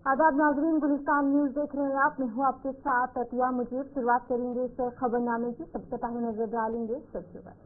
आदाब नाजरीन, गुलिस्तान न्यूज देख रहे हैं आप। मैं हूँ आपके साथ अतिया मुजीब। शुरुआत करेंगे इस खबरनामे की। सबसे पहले नजर डालेंगे सुर्खियों पर।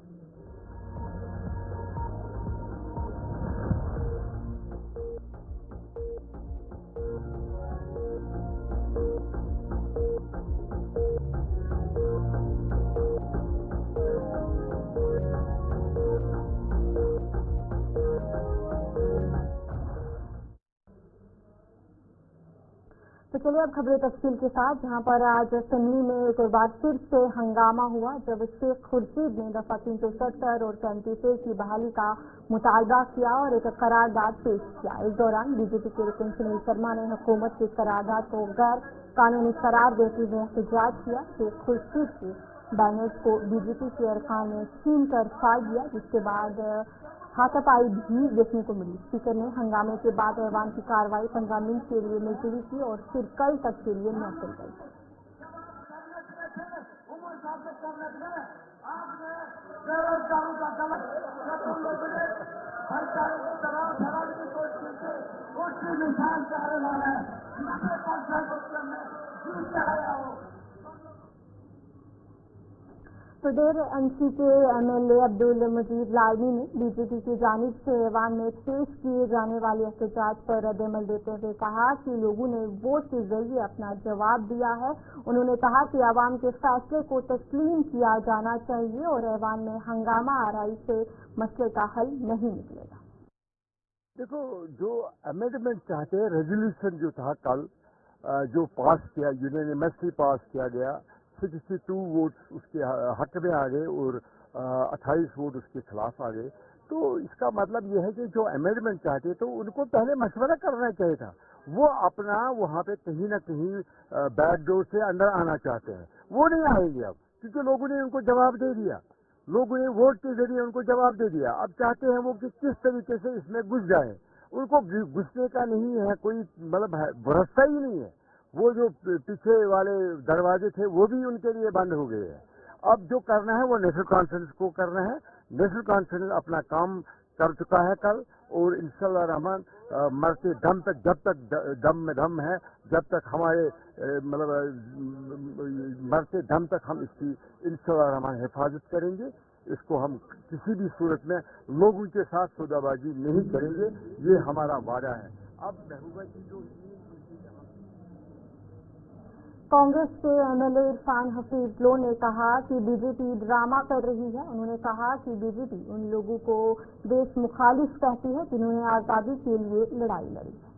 तो चलिए अब खबरें तफसील के साथ, जहां पर आज असेंबली में एक बार फिर से हंगामा हुआ जब शेख खुर्शीद ने दफा 370 और 35A की बहाली का मुतालबा किया और एक करारदाद पेश किया। इस दौरान बीजेपी के रुकन सुनील शर्मा ने हुकूमत की करारदाद को गैर कानूनी करार देते हुए एहतजाज किया। शेख खुर्शीद के बैनर्स को बीजेपी के अरकान ने छीन कर फाड़ दिया, जिसके बाद हाथापाई भी देखने को मिली। स्पीकर ने हंगामे के बाद ऐवान की कार्रवाई 15 मिनट के लिए मुलतवी की और फिर कल तक के लिए मुअत्तल कर दी। सदर एनसी के MLA अब्दुल मजीद लालमी ने बीजेपी की जानिब से ऐवान में पेश किए जाने वाले एहतजाज पर रद्द-ए-अमल देते हुए कहा कि लोगों ने वोट के जरिए अपना जवाब दिया है। उन्होंने कहा कि आवाम के फैसले को तस्लीम किया जाना चाहिए और ऐवान में हंगामा आराई से मसले का हल नहीं निकलेगा। देखो, जो अमेंडमेंट चाहते हैं, रेजोल्यूशन जो था कल जो पास किया, यूनानिमसली पास किया गया, 62 वोट उसके हक में आ गए और 28 वोट उसके खिलाफ आ गए। तो इसका मतलब यह है कि जो अमेंडमेंट चाहते तो उनको पहले मशवरा करना चाहिए था। वो अपना वहाँ पे कहीं ना कहीं बैक डोर से अंदर आना चाहते हैं, वो नहीं आएंगे अब, क्योंकि लोगों ने उनको जवाब दे दिया। लोगों ने वोट के जरिए उनको जवाब दे दिया। अब चाहते हैं वो कि किस तरीके से इसमें घुस जाए। उनको घुसने का नहीं है, कोई मतलब भरोसा ही नहीं है। वो जो पीछे वाले दरवाजे थे वो भी उनके लिए बंद हो गए हैं। अब जो करना है वो नेशनल कॉन्फ्रेंस को करना है। नेशनल कॉन्फ्रेंस अपना काम कर चुका है कल, और इंशाअल्लाह रहमान मरते दम तक, जब तक दम में दम है, जब तक हमारे मतलब मरते दम तक हम इसकी इंशाअल्लाह रहमान हिफाजत करेंगे। इसको हम किसी भी सूरत में लोगों के साथ सौदाबाजी नहीं करेंगे, ये हमारा वादा है। अब महबूबा जी जो कांग्रेस के MLA इरफान हफीज लो ने कहा कि बीजेपी ड्रामा कर रही है। उन्होंने कहा कि बीजेपी उन लोगों को देश मुखालिफ कहती है जिन्होंने आजादी के लिए लड़ाई लड़ी है।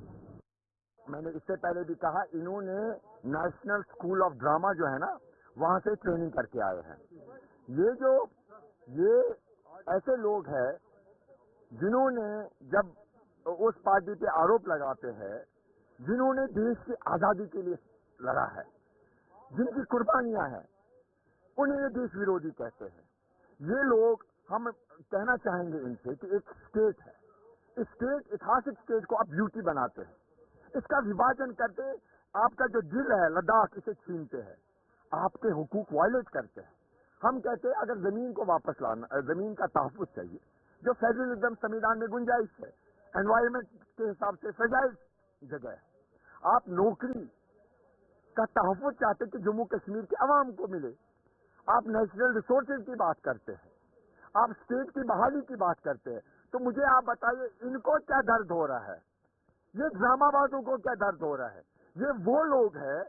मैंने इससे पहले भी कहा, इन्होंने नेशनल स्कूल ऑफ ड्रामा जो है ना, वहां से ट्रेनिंग करके आए हैं। ये ऐसे लोग हैं जिन्होंने जब उस पार्टी पे आरोप लगाते हैं जिन्होंने देश की आजादी के लिए लड़ा है, जिनकी कुर्बानियां हैं, उन्हें ये देश विरोधी कहते हैं। ये लोग, हम कहना चाहेंगे इनसे कि एक स्टेट है, इस स्टेट, ऐतिहासिक स्टेट को आप ब्यूटी बनाते हैं, इसका विभाजन करते, आपका जो दिल है लद्दाख, इसे छीनते हैं, आपके हुकूक वायलेट करते हैं। हम कहते हैं अगर जमीन को वापस लाना, जमीन का तहफ्फुज चाहिए, जो फेडरलिज्म संविधान में गुंजाइश है, एनवायरमेंट के हिसाब से फ्रेजाइल जगह है। आप नौकरी का तहफ्फुज चाहते कि जम्मू कश्मीर के अवाम को मिले। आप नेशनल रिसोर्सेज की बात करते हैं, आप स्टेट की बहाली की बात करते हैं। तो मुझे आप बताइए, इनको क्या दर्द हो रहा है? ये ड्रामाबाजों को क्या दर्द हो रहा है? ये वो लोग हैं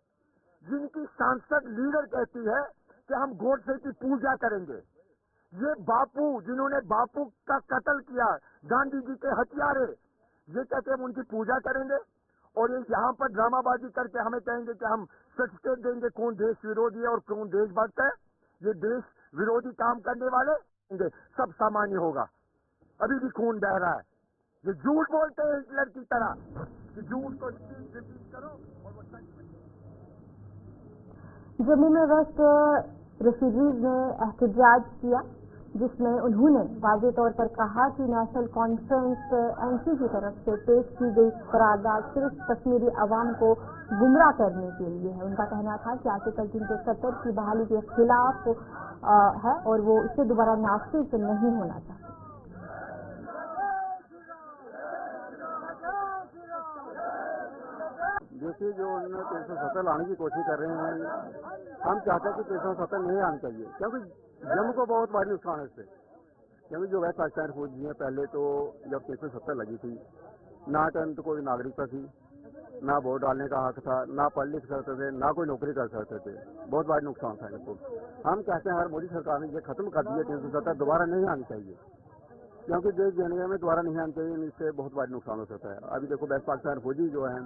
जिनकी सांसद लीडर कहती है कि हम गोडसे की पूजा करेंगे। ये बापू, जिन्होंने बापू का कत्ल किया, गांधी जी के हथियारे, ये कहते हैं हम उनकी पूजा करेंगे। और ये यहाँ पर ड्रामाबाजी करके हमें कहेंगे कि हम सर्टिफिकेट देंगे कौन देश विरोधी है और कौन देशभक्त है। ये देश विरोधी काम करने वाले सब सामान्य होगा। अभी भी खून बह रहा है। ये झूठ बोलते हैं हिटलर की तरह कि झूठ को रिपीट करो और वो सच में। जम्मू में वेस्ट रेफ्यूजीज ने एहतजाज किया, जिसमें उन्होंने वाज़ेह तौर पर कहा कि नेशनल कॉन्फ्रेंस NC की तरफ से पेश की गई करारदाद सिर्फ कश्मीरी अवाम को गुमराह करने के लिए है। उनका कहना था कि आर्टिकल 370 की बहाली के खिलाफ है और वो इसे दोबारा नाफिज नहीं होना चाहते। देखिए जो उन्होंने 370 लाने की कोशिश कर रहे हैं, हम चाहते हैं कि 370 नहीं आनी चाहिए, क्योंकि जम्मू को बहुत भारी नुकसान है इससे। क्योंकि जो वेस्ट पाकिस्तान फौजी हैं, पहले तो जब 370 लगी थी, ना तो कोई नागरिकता थी, ना वोट डालने का हक था, ना पढ़ लिख सकते थे, ना कोई नौकरी कर सकते थे। बहुत भारी नुकसान था इनको। हम कहते हैं हर मोदी सरकार ने ये खत्म कर दिया, 370 दोबारा नहीं आनी चाहिए, क्योंकि देश जनगणना में दोबारा नहीं आनी चाहिए, इससे बहुत भारी नुकसान हो सकता है। अभी देखो वेस्ट पाकिस्तान फौजी जो हैं,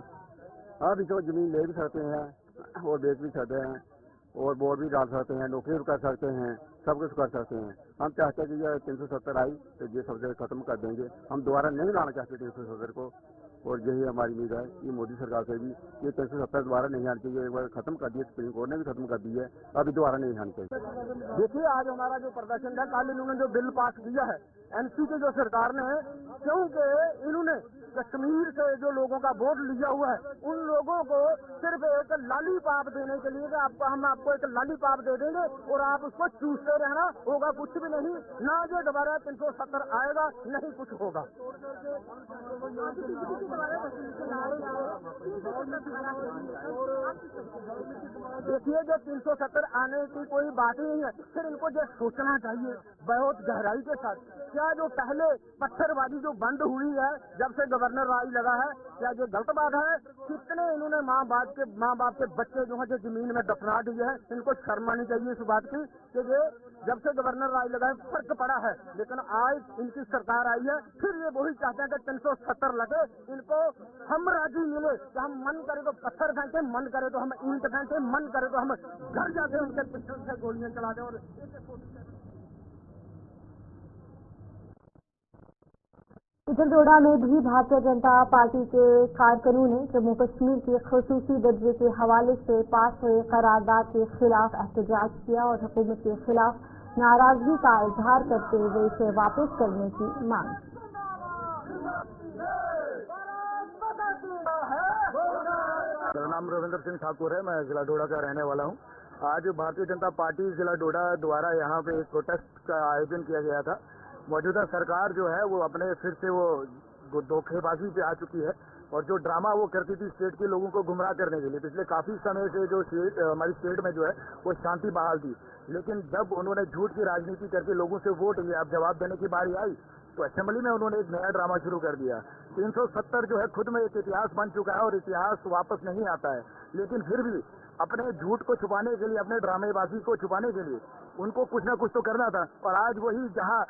अब इसको जमीन ले भी सकते हैं और बेच भी सकते हैं और वोट भी डाल सकते हैं, नौकरी भी कर सकते हैं, सब कुछ कर सकते हैं। हम चाहते हैं कि ये 370 आई तो ये सबसे खत्म कर देंगे। हम दोबारा नहीं लाना चाहते 370 को, और यही हमारी उम्मीद है कि मोदी सरकार से भी ये 370 दोबारा नहीं आनी चाहिए। एक बार खत्म कर दिए, सुप्रीम कोर्ट ने भी खत्म कर दी है, अभी दोबारा नहीं आनी चाहिए। देखिए आज हमारा जो प्रदर्शन है, कल इन्होंने जो बिल पास किया है एनसी के जो सरकार ने, क्योंकि इन्होंने कश्मीर से जो लोगों का वोट लिया हुआ है, उन लोगों को सिर्फ एक लालीपाप देने के लिए कि हम आपको एक लालीपाप दे देंगे और आप उसको चूसते रहना, होगा कुछ भी नहीं, ना जो दोबारा 370 आएगा, नहीं कुछ होगा। देखिए जो 370 आने की कोई बात ही नहीं है, फिर इनको जो सोचना चाहिए बहुत गहराई के साथ, क्या जो पहले पत्थरबाजी जो बंद हुई है जब से गवर्नर राज लगा है, क्या ये गलत बात है? कितने इन्होंने माँ बाप के बच्चे जो है जो जमीन में दफना दिए हैं, इनको शर्म आनी चाहिए इस बात की कि ये जब से गवर्नर राज लगा है फर्क पड़ा है, लेकिन आज इनकी सरकार आई है, फिर ये वही चाहते हैं कि 370 लगे। इनको हम राजी मिले कि हम मन करे तो पत्थर फेंके, मन करे तो हम ईंट फेंके, मन करे तो हम घर जाके उनके पिछले से गोलियां चला दें। और इधर डोडा में भी भारतीय जनता पार्टी के कारकुनों ने जम्मू कश्मीर के खसूसी दर्जे के हवाले से पास हुए करारदाद के खिलाफ एहतजाज किया और हुकूमत के खिलाफ नाराजगी का इजहार करते हुए इसे वापस करने की मांग की। मेरा नाम रविंद्र सिंह ठाकुर है, मैं जिला डोडा का रहने वाला हूँ। आज भारतीय जनता पार्टी जिला डोडा द्वारा यहाँ पे एक प्रोटेस्ट का आयोजन किया गया था। मौजूदा सरकार जो है वो अपने फिर से वो धोखेबाजी पे आ चुकी है और जो ड्रामा वो करती थी स्टेट के लोगों को गुमराह करने के लिए, पिछले काफी समय से जो हमारी स्टेट में जो है वो शांति बहाल थी, लेकिन जब उन्होंने झूठ की राजनीति करके लोगों से वोट लिया, अब जवाब देने की बारी आई तो असेंबली में उन्होंने एक नया ड्रामा शुरू कर दिया। 370 जो है खुद में एक इतिहास बन चुका है और इतिहास वापस नहीं आता है, लेकिन फिर भी अपने झूठ को छुपाने के लिए, अपने ड्रामेबाजी को छुपाने के लिए उनको कुछ ना कुछ तो करना था। और आज वही जहां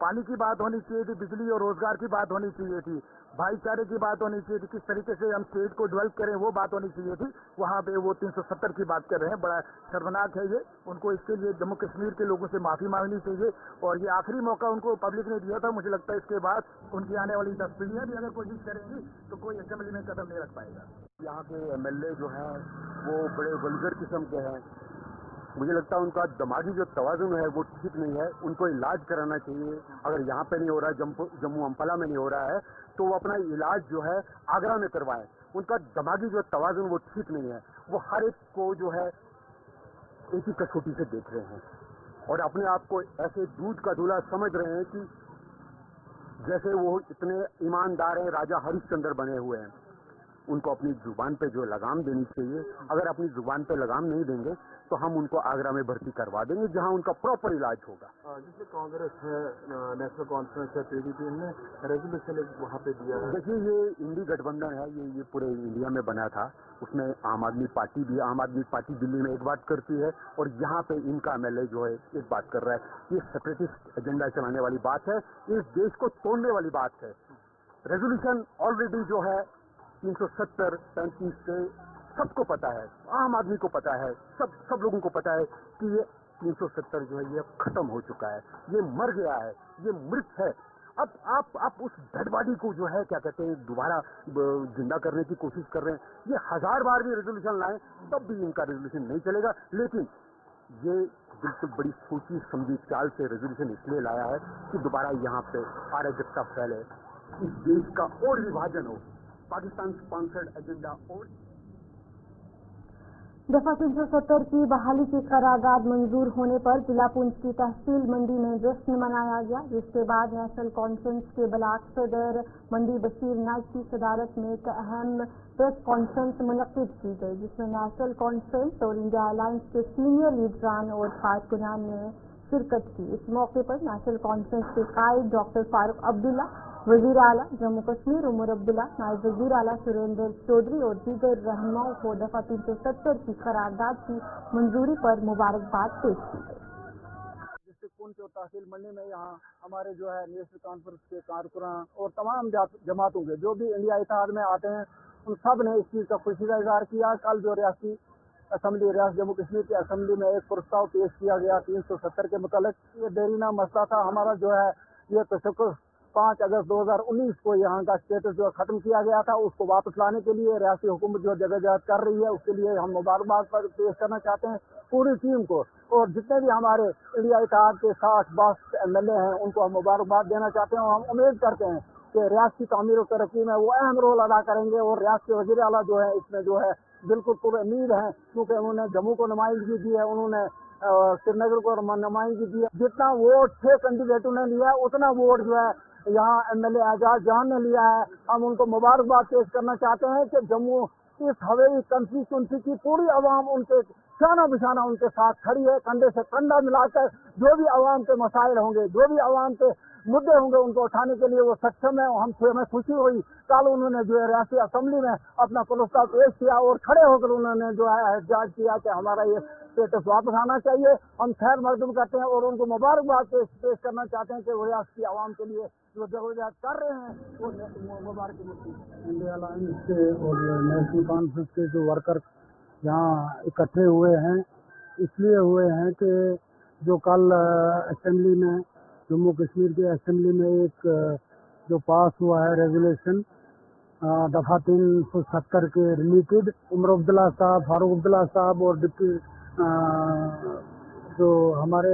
पानी की बात होनी चाहिए थी, बिजली और रोजगार की बात होनी चाहिए थी, भाईचारे की बात होनी चाहिए थी, किस तरीके से हम स्टेट को डेवलप करें वो बात होनी चाहिए थी, वहाँ पे वो 370 की बात कर रहे हैं। बड़ा शर्मनाक है ये। उनको इसके लिए जम्मू कश्मीर के लोगों से माफी मांगनी चाहिए और ये आखिरी मौका उनको पब्लिक ने दिया था। मुझे लगता है इसके बाद उनकी आने वाली 10 पीढ़ियां भी अगर कोशिश करेंगी तो कोई असेंबली में कदम नहीं रख पाएगा। यहाँ के MLA जो हैं वो बड़े वल्गर किस्म के हैं। मुझे लगता है उनका दिमागी जो तवाज़ुन है वो ठीक नहीं है, उनको इलाज कराना चाहिए। अगर यहाँ पे नहीं हो रहा है, जम्मू अम्फाला में नहीं हो रहा है, तो वो अपना इलाज जो है आगरा में करवाएं। उनका दिमागी जो तवाज़ुन वो ठीक नहीं है। वो हर एक को जो है एक ही कसौटी से देख रहे हैं और अपने आप को ऐसे दूध का दूल्हा समझ रहे हैं कि जैसे वो इतने ईमानदार हैं, राजा हरिश्चंद्र बने हुए हैं। उनको अपनी जुबान पे जो लगाम देनी चाहिए, अगर अपनी जुबान पे लगाम नहीं देंगे तो हम उनको आगरा में भर्ती करवा देंगे जहां उनका प्रॉपर इलाज होगा। जैसे कांग्रेस है, नेशनल कॉन्फ्रेंस है, PDP ने रेजोल्यूशन वहाँ पे दिया है। देखिए ये इंडी गठबंधन है, ये पूरे इंडिया में बना था। उसमें आम आदमी पार्टी भी, आम आदमी पार्टी दिल्ली में एक बात करती है और यहाँ पे इनका MLA जो है एक बात कर रहा है। ये सेपरेटिस्ट एजेंडा चलाने वाली बात है, इस देश को तोड़ने वाली बात है। रेजोल्यूशन ऑलरेडी जो है 370 35 से सबको पता है, आम आदमी को पता है, सब लोगों को पता है कि ये 370 जो है ये खत्म हो चुका है, ये मर गया है, ये मृत है। अब आप उस डेड बॉडी को जो है क्या कहते हैं दोबारा जिंदा करने की कोशिश कर रहे हैं। ये 1000 बार भी रेजोल्यूशन लाएं तब भी इनका रेजोल्यूशन नहीं चलेगा। लेकिन ये बिल्कुल बड़ी सोची समझी चाल से रेजोल्यूशन इसलिए लाया है कि दोबारा यहाँ पे अराजकता फैले, इस देश का और विभाजन हो, पाकिस्तान स्पॉन्सर्ड एजेंडा और दफा 370 की बहाली की करारदाद मंजूर होने पर जिला पुंछ की तहसील मंडी में जश्न मनाया गया, जिसके बाद नेशनल कॉन्फ्रेंस के ब्लॉक सदर मंडी बशीर नाइक की सदारत में एक अहम प्रेस कॉन्फ्रेंस मुनक्किद की गई, जिसमें नेशनल कॉन्फ्रेंस और इंडिया अलायंस के सीनियर लीडरान और कारकुनान ने शिरकत की। इस मौके पर नेशनल कॉन्फ्रेंस के कायद डॉक्टर फारूक अब्दुल्ला, वजीर आला जम्मू कश्मीर उमर अब्दुल्ला, नायब वजीर आला सुरेंद्र चौधरी और दीगर रहनुमाओं को दफा 370 की करारदाद की मंजूरी पर मुबारकबाद पेश की गई। डिस्ट्रिक्ट पुंछ और तहसील मंडी में यहाँ हमारे जो है नेशनल कॉन्फ्रेंस के कारकुनान और तमाम जमातों के जो भी इंडिया इत्तेहाद में आते हैं, उन सब ने इस चीज़ का खुशी का इजहार किया। कल जो रियासती असम्बली रियासत जम्मू कश्मीर की असम्बली में एक प्रस्ताव पेश किया गया 370 के मुतालिक। ये देरीना मसला था हमारा, जो है ये तशक्कुस 5 अगस्त 2019 को यहाँ का स्टेटस जो खत्म किया गया था, उसको वापस लाने के लिए रियासती हुकूमत जो जगहजहद कर रही है, उसके लिए हम मुबारकबाद पेश करना चाहते हैं पूरी टीम को। और जितने भी हमारे इंडिया इत्तेहाद के 60 MLA हैं, उनको हम मुबारकबाद देना चाहते हैं। और हम उम्मीद करते हैं कि रियासत की तामीर और तरक्की में वो अहम रोल अदा करेंगे। और रियासत के वज़ीर आला जो है इसमें जो है बिल्कुल पुरुमीद हैं, क्योंकि उन्होंने जम्मू को नुमाइंदगी दी है, उन्होंने श्रीनगर को नुमाइंदगी दी है। जितना वोट 6 कैंडिडेटों ने लिया है, उतना वोट जो है यहाँ MLA एजाज जान ने लिया है। हम उनको मुबारकबाद पेश करना चाहते हैं कि जम्मू इस हवेली कंस्टिट्यूंसी की पूरी आवाम उनके शाना बिशाना उनके साथ खड़ी है, कंधे से कंधा मिलाकर जो भी आवाम के मसाइल होंगे, जो भी आवाम के मुद्दे होंगे, उनको उठाने के लिए वो सक्षम है। हमें खुशी हुई कल उन्होंने जो है रियासती असम्बली में अपना प्रस्ताव पेश किया और खड़े होकर उन्होंने जो है एहतजाज किया कि हमारा ये स्टेटस वापस आना चाहिए। हम खैर मकदूम करते हैं और उनको मुबारकबाद पेश करना चाहते हैं कि वो रियासत की आवाम के लिए जो जदोजहद कर रहे हैं वो मुबारक मिलती है। इंडिया अलायंस के और नेशनल कॉन्फ्रेंस के जो वर्कर यहाँ इकट्ठे हुए हैं, इसलिए हुए हैं कि जो कल असेंबली में जम्मू कश्मीर के असेंबली में एक जो पास हुआ है रेजोल्यूशन दफा 370 के रिलेटेड, उमर अब्दुल्ला साहब, फारूक अब्दुल्ला साहब और डिप्टी जो हमारे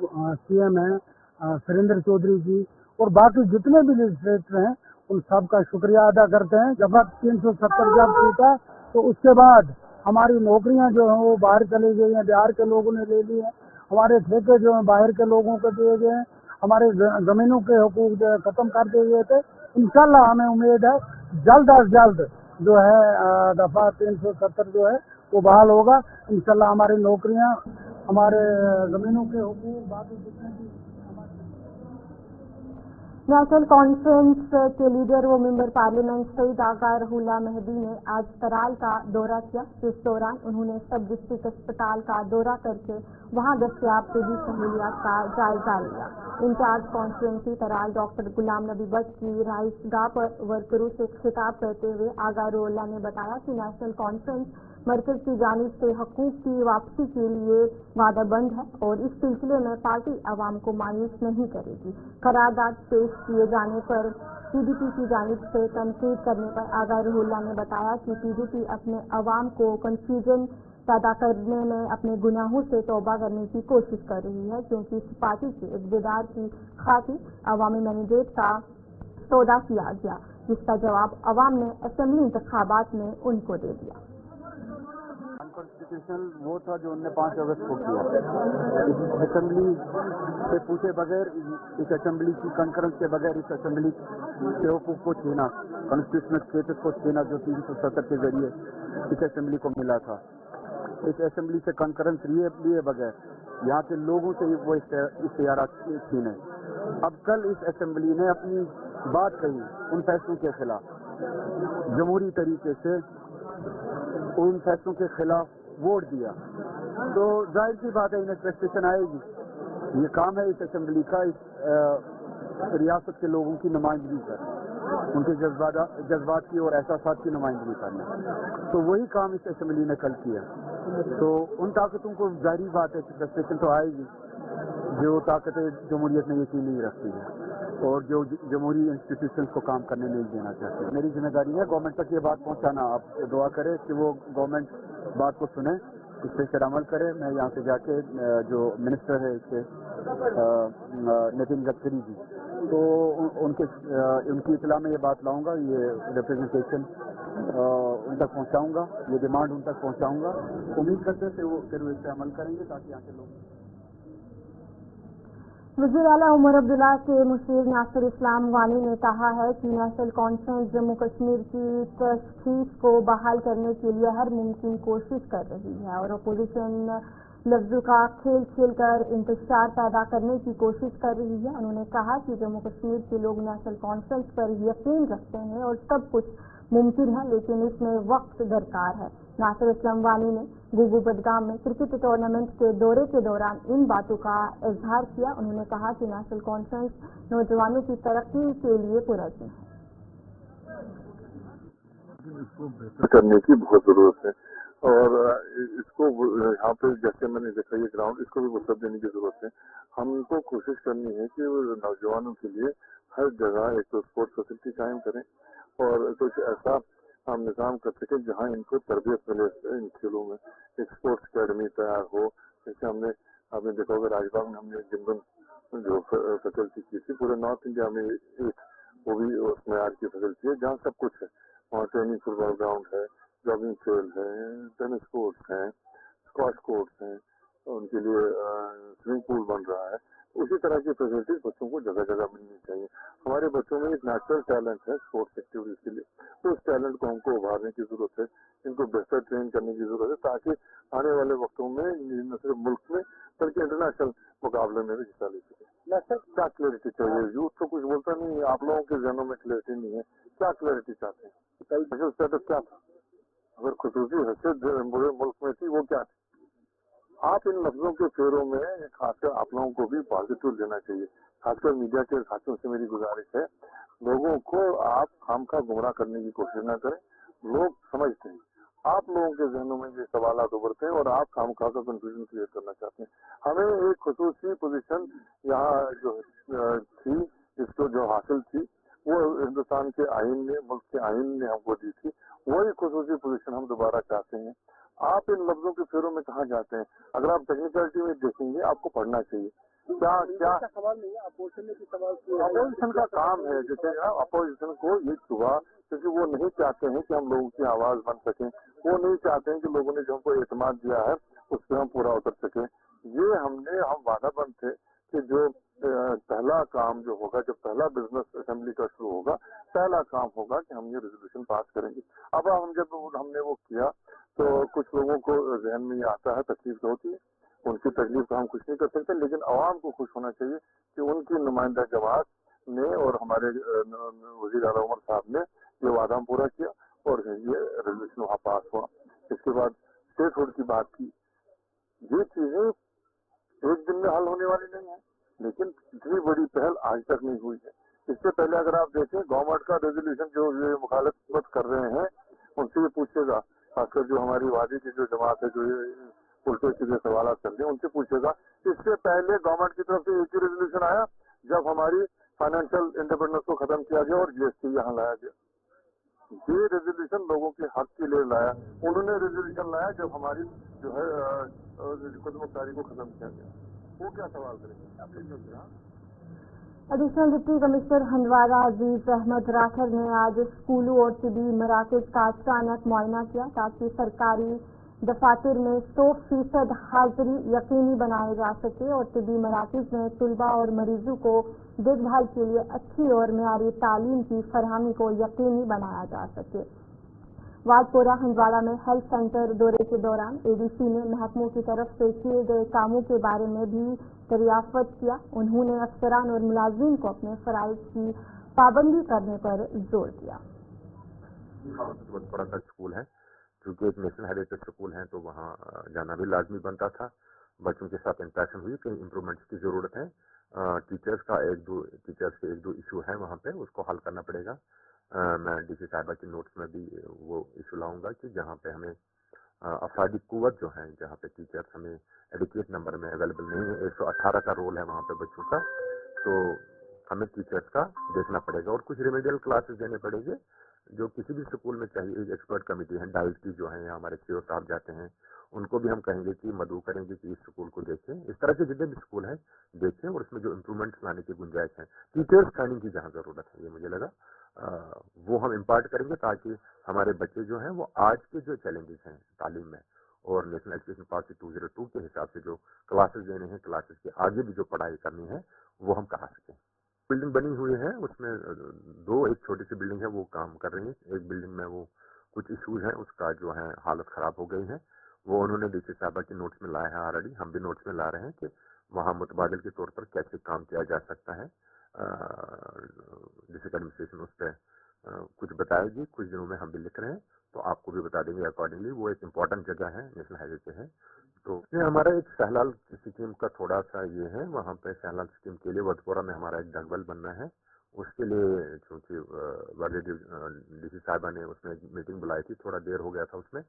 CM हैं सुरेंद्र चौधरी जी और बाकी जितने भी लेजिस्लेटर हैं, उन सब का शुक्रिया अदा करते हैं। दफा 370 जब टूटा तो उसके बाद हमारी नौकरियां जो हैं वो बाहर चली गई हैं, बिहार के लोगों ने ले ली हैं। हमारे ठेके जो हैं बाहर के लोगों को दिए गए हैं, हमारे ज़मीनों के हुकूक जो है ख़त्म कर दिए गए थे। इंशाल्लाह हमें उम्मीद है जल्द अज जल्द जो है दफा 370 जो है वो बहाल होगा। इंशाल्लाह हमारी नौकरियां, हमारे ज़मीनों के हुकूक, बाकी जितने भी नेशनल कॉन्फ्रेंस के लीडर व मेंबर पार्लियामेंट सईद आगा रहुल्ला मेहदी ने आज तराल का दौरा किया, जिस दौरान उन्होंने सब डिस्ट्रिक्ट अस्पताल का दौरा करके वहां दस्तयाब तबी सहूलियात का जायजा लिया। इंचार्ज कॉन्स्टिट्यूंसी तराल डॉक्टर गुलाम नबी भट्ट की राइसगाह पर वर्करों से खिताब करते हुए आगा रहुल्ला ने बताया कि नेशनल कॉन्फ्रेंस मरकज की जानिब से हकूक की वापसी के लिए वादाबंद है और इस सिलसिले में पार्टी आवाम को मायूस नहीं करेगी। करारदाद पेश किए जाने पर PDP की जानिब से तनकीद करने पर आगा रहुल्ला ने बताया कि PDP अपने अवाम को कंफ्यूजन पैदा करने में अपने गुनाहों से तौबा करने की कोशिश कर रही है, क्योंकि इस पार्टी के इक़्तिदार की खातिर अवामी मैंडेट का सौदा किया गया, जिसका जवाब अवाम ने असेंबली इंतखाबात में उनको दे दिया। अनकॉन्स्टिट्यूशनल वो था जो उन्होंने 5 अगस्त को किया। इस असेंबली से पूछे बगैर, इस असेंबली की कंकरेंस के बगैर इस असेंबली के हुकूक को छीना, कॉन्स्टिट्यूशनल स्टेटस को छीना जो 370 के जरिए इस असेंबली को मिला था। इस असेंबली से कंकरेंस लिए बगैर यहाँ के लोगों से वो इख्तियारात छीने। अब कल इस असेंबली ने अपनी बात कही उन फैसलों के खिलाफ, जमहूरी तरीके से उन फैसलों के खिलाफ वोट दिया, तो जाहिर सी बात है इन्हें फ्रस्ट्रेशन आएगी। ये काम है इस असेंबली का, इस रियासत के लोगों की नुमाइंदगी करना, उनके जज्बात की और एहसासात की नुमाइंदगी करना, तो वही काम इस असेंबली ने कल किया। तो उन ताकतों को जाहिर बात है कि फ्रस्ट्रेशन तो आएगी, जो ताकतें जमहूरियत में यकीन नहीं रखती है और जो जमहूरी इंस्टीट्यूशंस को काम करने नहीं देना चाहते। मेरी जिम्मेदारी है गवर्नमेंट तक ये बात पहुंचाना। आप दुआ करें कि वो गवर्नमेंट बात को सुने, इस पर अमल करे। मैं यहाँ से जाके जो मिनिस्टर है इसके नितिन गडकरी जी, तो उनकी इतला में ये बात लाऊंगा, ये रिप्रेजेंटेशन उन तक पहुंचाऊंगा, ये डिमांड उन तक पहुंचाऊंगा। उम्मीद करते हैं कि वो फिर इस पर अमल करेंगे ताकि यहाँ के लोग। वज़ीर आला उमर अब्दुल्ला के मुशीर नासिर इस्लाम वानी ने कहा है कि नेशनल कॉन्फ्रेंस जम्मू कश्मीर की तशखीस को बहाल करने के लिए हर मुमकिन कोशिश कर रही है और अपोजिशन लफ्जों का खेल खेल कर इंतशार पैदा करने की कोशिश कर रही है। उन्होंने कहा कि जम्मू कश्मीर के लोग नेशनल कॉन्फ्रेंस पर यकीन रखते हैं और सब कुछ मुमकिन है, लेकिन इसमें वक्त दरकार है। नासिर इस्लाम वानी ने गुगु बदगाम में क्रिकेट टूर्नामेंट के दौरे के दौरान इन बातों का इजहार किया। उन्होंने कहा कि नेशनल कॉन्फ्रेंस नौजवानों की तरक्की के लिए पुरअज़्म है। इसको बेहतर करने की बहुत जरूरत है और इसको यहाँ पे जैसे मैंने देखा ये ग्राउंड, इसको भी वसअत देने की जरूरत है। हमको कोशिश करनी है कि नौजवानों के लिए हर जगह एक तो स्पोर्ट्स फैसिलिटी कायम करें और कुछ ऐसा हम निज़ाम कर सकें जहाँ इनको तरबियत मिले इन खेलों में। एक स्पोर्ट्स अकेडमी तैयार हो, जैसे आपने देखा होगा राजबाग में हमने जिम्बन जो फैसिलिटी की थी, पूरे नॉर्थ इंडिया में एक वो भी उस मैयार की फैसिलिटी है जहाँ सब कुछ है। वहाँ ट्रेनिंग फुटबॉल ग्राउंड है, जॉगिंग ट्रेल है, टेनिस कोर्ट्स हैं, स्क्वाश कोर्ट्स हैं, उनके लिए स्विमिंग पूल बन रहा है। उसी तरह की फैसिलिटीज बच्चों को जगह जगह मिलनी चाहिए। हमारे बच्चों में एक नेचुरल टैलेंट है स्पोर्ट्स एक्टिविटीज के लिए, तो उस टैलेंट को हमको उभारने की जरूरत है, इनको बेहतर ट्रेन करने की जरूरत है ताकि आने वाले वक्तों में न सिर्फ मुल्क में बल्कि इंटरनेशनल मुकाबले में भी हिस्सा ले सके। क्या क्लैरिटी चाहिए? यूथ तो कुछ बोलता नहीं, आप लोगों के जहनों में क्लैरिटी नहीं है। क्या क्लैरिटी चाहते हैं? स्पेशल स्टेटस क्या था? अगर खुसूसी हैसियत पूरे मुल्क में थी वो क्या थी? आप इन लफ्जों के फेरों में खासकर आप लोगों को भी पॉजिटिव लेना चाहिए। खासकर मीडिया के साथियों से मेरी गुजारिश है, लोगों को आप खामखा गुमराह करने की कोशिश न करें। लोग समझते हैं, आप लोगों के जहनों में ये सवालात उभरते हैं और आप खामखा का कंफ्यूजन क्रिएट करना चाहते हैं। हमें एक खुसूसी पोजीशन यहाँ जो थी, इसको जो हासिल थी, वो हिंदुस्तान के आइन ने, मुल्क के आइन ने हमको दी थी, वही खुसूसी पोजीशन हम दोबारा चाहते हैं। आप इन लफ्जों के फेरों में कहाँ जाते हैं? अगर आप टेक्निकलिटी में देखेंगे, आपको पढ़ना चाहिए। क्या सवाल नहीं है, अपोजिशन का काम है, जैसे अपोजिशन को ये हुआ क्योंकि वो नहीं चाहते हैं कि हम लोगों की आवाज बन सकें, वो नहीं चाहते हैं कि लोगों ने जो हमको एतमाद दिया है उस पर हम पूरा उतर सकें। ये हम वादा बंद थे कि जो पहला काम जो होगा, जब पहला बिजनेस असेंबली का शुरू होगा, पहला काम होगा कि हम ये रेजोल्यूशन पास करेंगे। अब हमने वो किया तो कुछ लोगों को जहन में ये आता है, तकलीफ तो होती है, उनकी तकलीफ को हम कुछ नहीं कर सकते, लेकिन आवाम को खुश होना चाहिए कि उनकी नुमाइंदा जमात ने और हमारे वज़ीर आला उमर साहब ने ये वादा पूरा किया और ये रेजोल्यूशन वहाँ पास हुआ। इसके बाद स्टेट हुड की बात की। ये चीजें एक दिन में हल होने वाली नहीं है, लेकिन इतनी बड़ी पहल आज तक नहीं हुई है। इससे पहले अगर आप देखें, गवर्नमेंट का रेजोल्यूशन जो ये मुखालफत कर रहे हैं उनसे ये पूछेगा, खासकर जो हमारी वादी की जो जमात है, जो ये उल्टे सीधे सवाल कर रहे हैं, उनसे पूछेगा इससे पहले गवर्नमेंट की तरफ से एक ही रेजोल्यूशन आया जब हमारी फाइनेंशियल इंडिपेंडेंस को खत्म किया गया और जीएसटी यहाँ लाया गया। ये रेजोल्यूशन लोगों के हक के लिए लाया, उन्होंने रेजोल्यूशन लाया जब हमारी जो है खुदमुख्तारी को खत्म किया गया। वो क्या सवाल करेंगे? एडिशनल डिप्टी कमिश्नर हंदवाड़ा अजीज अहमद राठर ने आज स्कूलों और तिबी मराकज का अचानक मुआयना किया ताकि सरकारी दफातर में 100% हाजिरी यकीनी बनाई जा सके और तिबी मराकज में तलबा और मरीजों को देखभाल के लिए अच्छी और मेयारी तालीम की फरहमी को यकीनी बनाया जा सके। वादपोरा हंदवाड़ा में हेल्थ सेंटर दौरे के दौरान एडीसी ने महकमों की तरफ से किए गए कामों के बारे में भी दरियाफ्त किया। उन्होंने अफसरान और मुलाजिम को अपने फराइज की पाबंदी करने पर जोर दिया। बहुत बड़ा सा स्कूल है, क्योंकि एक नेशनल हेरिटेज स्कूल है, तो वहाँ जाना भी लाजमी बनता था। बच्चों के साथ इंटरेक्शन हुई, कई इम्प्रूवमेंट्स की जरूरत है। टीचर्स के एक दो इशू है वहाँ पे, उसको हल करना पड़ेगा। मैं डीसी साहिबा के नोट्स में भी वो इशू लाऊंगा कि जहाँ पे हमें अफरादी कुव्वत जो है, जहाँ पे टीचर्स हमें एडिक्वेट नंबर में अवेलेबल नहीं है, 118 का रोल है वहाँ पे बच्चों का, तो हमें टीचर्स का देखना पड़ेगा और कुछ रिमेडियल क्लासेस देने पड़ेंगे जो किसी भी स्कूल में चाहिए। एक एक्सपर्ट कमेटी है डाइट की जो है, हमारे सीओ साहब जाते हैं, उनको भी हम कहेंगे कि मदऊ करेंगे कि इस स्कूल को देखें। इस तरह के जितने भी स्कूल हैं देखें और उसमें जो इम्प्रूवमेंट्स लाने की गुंजाइश है। टीचर्स ट्रेनिंग की जहाँ जरूरत है, ये मुझे लगा وہ ہم امپارٹ کریں گے تاکہ ہمارے بچے جو ہیں وہ آج کے جو چیلنجز ہیں تعلیم میں اور نیشنل ایجوکیشن پالیسی 202 کے حساب سے جو کلاسز دینے ہیں، کلاسز کے آگے بھی جو پڑھائی کرنی ہے وہ ہم کرا سکیں. بلڈنگ بنی ہوئی ہے، اس میں ایک چھوٹی سی بلڈنگ ہے وہ کام کر رہی ہے. ایک بلڈنگ میں وہ کچھ ایشوز ہیں، اس کا جو ہے حالت خراب ہو گئی ہے. وہ انہوں نے ڈی سی صاحبہ کے نوٹس میں لایا ہے آلریڈی، ہم بھی نوٹس میں لا رہے ہیں کہ وہاں متبادل کے طور پر کیسے کام کیا جا سکتا ہے. ڈسٹرکٹ ایڈمنسٹریشن اس پہ کچھ بتائے گی، کچھ دنوں میں ہم بھی لکھ رہے ہیں تو آپ کو بھی بتا دیں گے اکارڈنگلی. وہ ایک امپورٹنٹ جگہ ہے، نیشنل ہائی وے پہ ہے. تو ہمارا ایک سہلال سکیم کا تھوڑا سا یہ ہے، وہاں پہ سہلال سکیم کے لیے ودپورہ میں ہمارا ایک ڈگ ویل بننا ہے. اس کے لیے چونکہ ڈی سی صاحبہ نے اس میں ایک میٹنگ بلائی تھی، تھوڑا دیر ہو گیا تھا اس میں،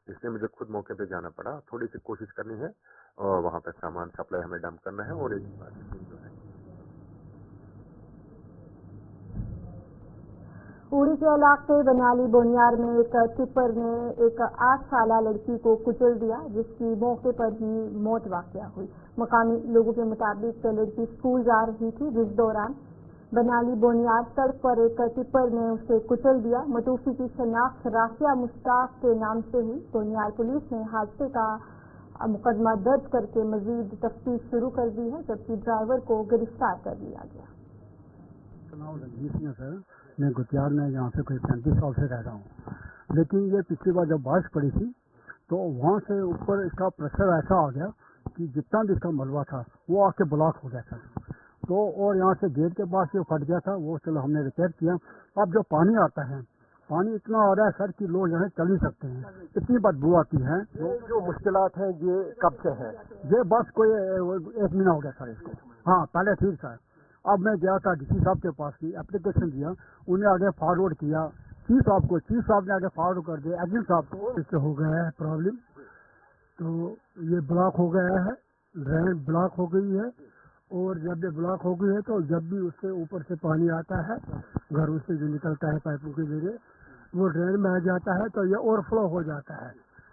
اس لیے مجھے خود موقع پہ جانا پڑا. تھوڑی سی کوشش کرنی ہے اور وہاں پہ سامان سپلائی ہمیں ڈمپ کرنا ہے. اور ایک سکیم جو ہے اوڑی کے علاقے بنیالی بونیار میں ایک ٹپر نے ایک 8 سالہ لڑکی کو کچل دیا، جس کی موقع پر ہی موت واقع ہوئی. مقامی لوگوں کے مطابق لڑکی اسکول جا رہی تھی، جس دوران بنیالی بونیار سڑک پر ایک ٹپر نے اسے کچل دیا. متوفی کی شناخت رافیہ مشتاق کے نام سے ہوئی. بونیار پولیس نے حادثے کا مقدمہ درج کر کے مزید تفتیش شروع کر دی ہے، جبکہ ڈرائیور کو گرفتار کر لیا گیا. میں گتیار میں یہاں سے کوئی 35 سال سے رہتا ہوں، لیکن یہ پچھلی بار جب بارش پڑی تھی تو وہاں سے اوپر اس کا پریشر ایسا آ گیا کہ جتنا بھی اس کا ملبہ تھا وہ آ کے بلاک ہو گیا تھا. تو اور یہاں سے گیٹ کے پاس جو پھٹ گیا تھا وہ چلو ہم نے ریپیئر کیا. اب جو پانی آتا ہے، پانی اتنا آ رہا ہے سر کہ لوگ یہاں چل نہیں سکتے ہیں، اتنی بدبو آتی ہے. جو مشکلات ہیں یہ کب سے ہیں؟ یہ بس کوئی 1 مہینہ ہو گیا سر اس کو. ہاں پہلے ٹھیک تھا. اب میں گیا تھا ڈی سی صاحب کے پاس کی اپلیکیشن دیا، انہیں آگے فارورڈ کیا چیف صاحب کو، چیف صاحب نے آگے فارورڈ کر دیا ایڈمن صاحب کو. اس سے ہو گیا ہے پرابلم، تو یہ بلاک ہو گیا ہے، ڈرین بلاک ہو گئی ہے. اور جب یہ بلاک ہو گئی ہے تو جب بھی اس سے اوپر سے پانی آتا ہے گھروں سے جو نکلتا ہے پائپوں کے ذریعے وہ ڈرین میں آ جاتا ہے تو یہ اوور فلو ہو جاتا ہے.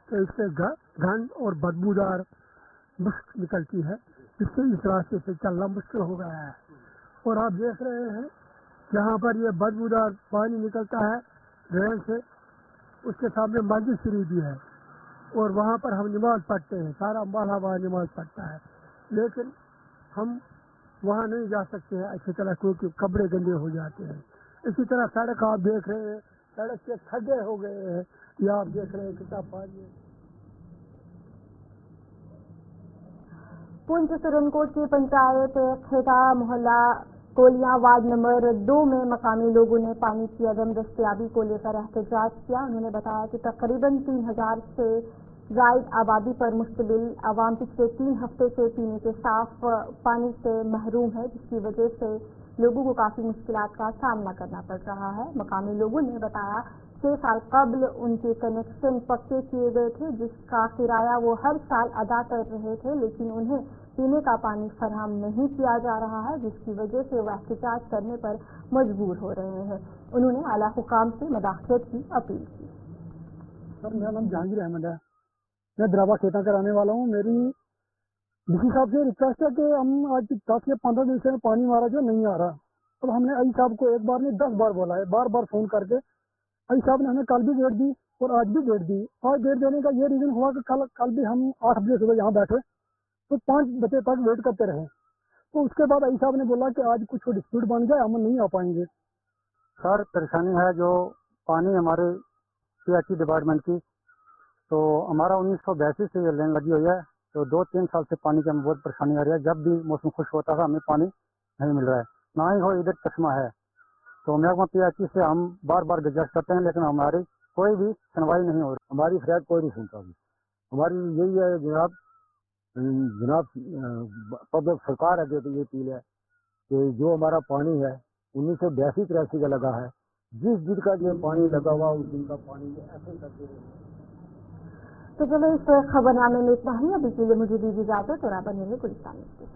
تو اس سے گند اور بدبودار مشک نکلتی ہے، اس سے اس راستے سے چلنا مشکل ہو گیا ہے. اور آپ دیکھ رہے ہیں جہاں پر یہ بدبودار پانی نکلتا ہے ڈرین سے، اس کے سامنے مسجد شریف بھی ہے اور وہاں پر ہم نماز پڑھتے ہیں، سارا محلہ وہاں نماز پڑھتا ہے، لیکن ہم وہاں نہیں جا سکتے ہیں اچھی طرح کیونکہ کپڑے گندے ہو جاتے ہیں. اسی طرح سڑک آپ دیکھ رہے ہیں، سڑک کے کھڈے ہو گئے ہیں، یہ آپ دیکھ رہے ہیں کتنا پانی ہے. پونچھ سرنکوٹ کی پنچایت کھیتا محلہ کولیاں وارڈ نمبر 2 میں مقامی لوگوں نے پانی کی عدم دستیابی کو لے کر احتجاج کیا. انہوں نے بتایا کہ تقریباً 3000 سے زائد آبادی پر مشتمل عوام پچھلے 3 ہفتے سے پینے کے صاف پانی سے محروم ہے، جس کی وجہ سے لوگوں کو کافی مشکلات کا سامنا کرنا پڑ رہا ہے. مقامی لوگوں نے بتایا 6 سال قبل ان کے کنیکشن پکے کیے گئے تھے، جس کا کرایہ وہ ہر سال ادا کر رہے تھے، لیکن انہیں پینے کا پانی فراہم نہیں کیا جا رہا ہے، جس کی وجہ سے وہ احتجاج کرنے پر مجبور ہو رہے ہیں. انہوں نے اعلیٰ حکام سے مداخلت کی اپیل کی. سر میرا نام جہانگیر احمد ہے، میں دراوا کھیتا کا رہنے والا ہوں. میری ڈی سی صاحب سے ریکویسٹ ہے کہ ہم آج 10 یا 15 دن سے پانی ہمارا جو نہیں آ رہا. اب ہم نے ای صاحب کو ایک بار نہیں 10 بار بولا ہے، بار بار فون کر کے. ای صاحب نے ہمیں کل بھی ڈیٹ دی اور آج بھی ڈیٹ دی. آج ڈیٹ دینے کا یہ ریزن ہوا کہ کل بھی ہم 8 بجے صبح یہاں بیٹھے تو 5 بجے تک ویٹ کرتے رہے. تو اس کے بعد ای صاحب نے بولا کہ آج کچھ ڈسپیوٹ بن جائے، ہم نہیں آ پائیں گے. سر پریشانی ہے جو پانی ہمارے سی ایچ ای ڈپارٹمنٹ کی، تو ہمارا 1982 سے یہ لائن لگی ہوئی ہے، تو 2-3 سال سے پانی کی ہمیں بہت پریشانی آ رہی ہے. جب بھی موسم خوش ہوتا تھا ہمیں پانی نہیں مل رہا ہے، نہ ہی وہ ادھر چشمہ ہے. تو محکمہ پی ایچ ای سے ہم بار بار گزارش کرتے ہیں لیکن ہماری کوئی بھی سنوائی نہیں ہو رہی. ہماری فریاد کوئی نہیں سنتا. ہماری یہی ہے جناب پبلک سرکار ہے جو یہ اپیل ہے کہ جو ہمارا پانی ہے 1982-83 کا لگا ہے، جس دن کا یہ پانی لگا ہوا اس دن کا پانی ایسے کرتے ہیں. تو چلو اس خبر نامے میں اتنا ہی. ابھی کے لیے مجھے دیجیے اجازت اور آپ بنے رہے گلستان میں.